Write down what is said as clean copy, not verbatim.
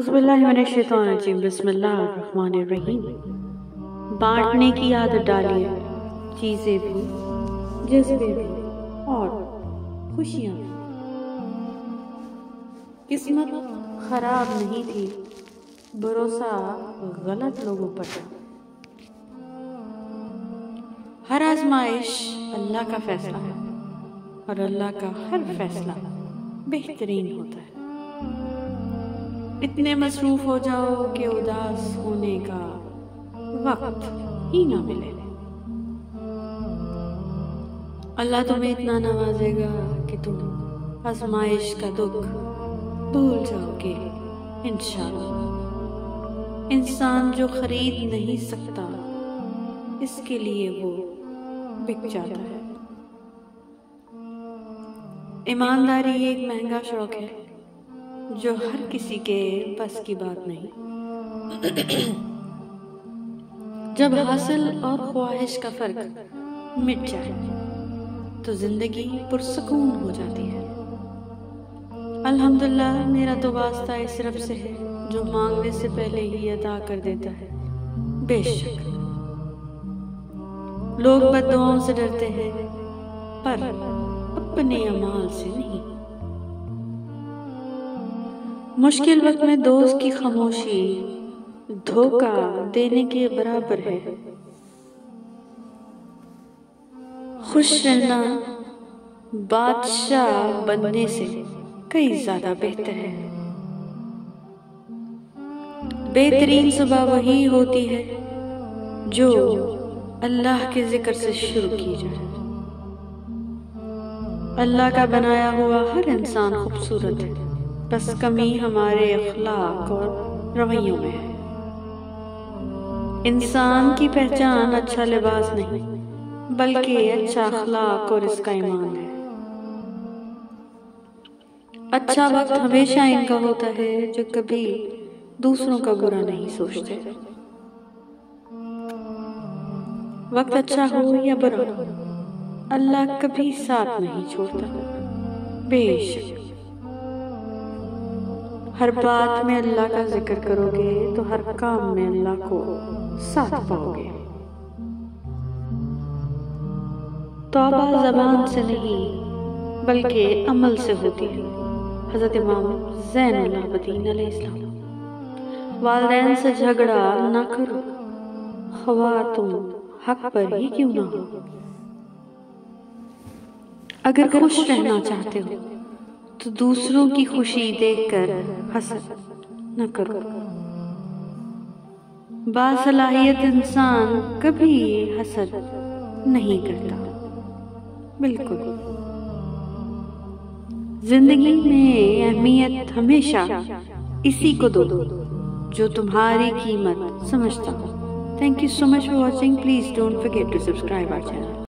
औज़ुबिल्लाहिमिनश्शैतानिर्रजीम बिस्मिल्लाहिर्रहमानिर्रहीम। बांटने की आदत डालिए, चीज़ें भी, जज्बे भी और खुशियाँ भी। किस्मत खराब नहीं थी, भरोसा गलत लोगों पर था। हर आजमाइश अल्लाह का फैसला है और अल्लाह का हर फैसला बेहतरीन होता है। इतने मसरूफ हो जाओ कि उदास होने का वक्त ही ना मिले। अल्लाह तुम्हें इतना नवाजेगा कि तुम आजमाइश का दुख भूल जाओगे इंशाअल्लाह। इंसान जो खरीद नहीं सकता, इसके लिए वो बिक जाता है। ईमानदारी एक महंगा शौक है जो हर किसी के बस की बात नहीं। जब हासिल और ख्वाहिश का फर्क मिट जाए तो जिंदगी पुरसकून हो जाती है। अल्हम्दुलिल्लाह, मेरा तो वास्ता इस रब से है जो मांगने से पहले ही अदा कर देता है। बेशक लोग बद्दुआओं से डरते हैं, पर अपने अमाल से नहीं। मुश्किल वक्त में दोस्त की खामोशी धोखा देने के बराबर है। खुश रहना बादशाह बनने से कई ज्यादा बेहतर है। बेहतरीन सुबह वही होती है जो अल्लाह के जिक्र से शुरू की जाए। अल्लाह का बनाया हुआ हर इंसान खूबसूरत है, बस कमी हमारे अखलाक और रवैयों में है। इंसान की पहचान अच्छा लिबास नहीं, बल्कि अच्छा अखलाक और इसका ईमान है। अच्छा वक्त हमेशा इनका होता है जो कभी दूसरों का बुरा नहीं सोचते। वक्त अच्छा हो या बुरा, अल्लाह कभी साथ नहीं छोड़ता। बेशक हर बात में अल्लाह का जिक्र करोगे तो हर काम में अल्लाह को साथ पाओगे। तौबा ज़बान से नहीं बल्कि अमल से होती है। हज़रत इमाम ज़ैनुल आबिदीन अलैहिस्सलाम। वालिदैन से झगड़ा ना करो, ख्वाह तुम हक पर ही क्यों ना हो। अगर खुश रहना चाहते हो तो दूसरों की खुशी देखकर हसद न करो। बासलाहियत इंसान कभी हसद नहीं करता। बिल्कुल जिंदगी में अहमियत हमेशा इसी को दो जो तुम्हारी कीमत समझता हो। Thank you so much for watching. Please don't forget to subscribe our channel.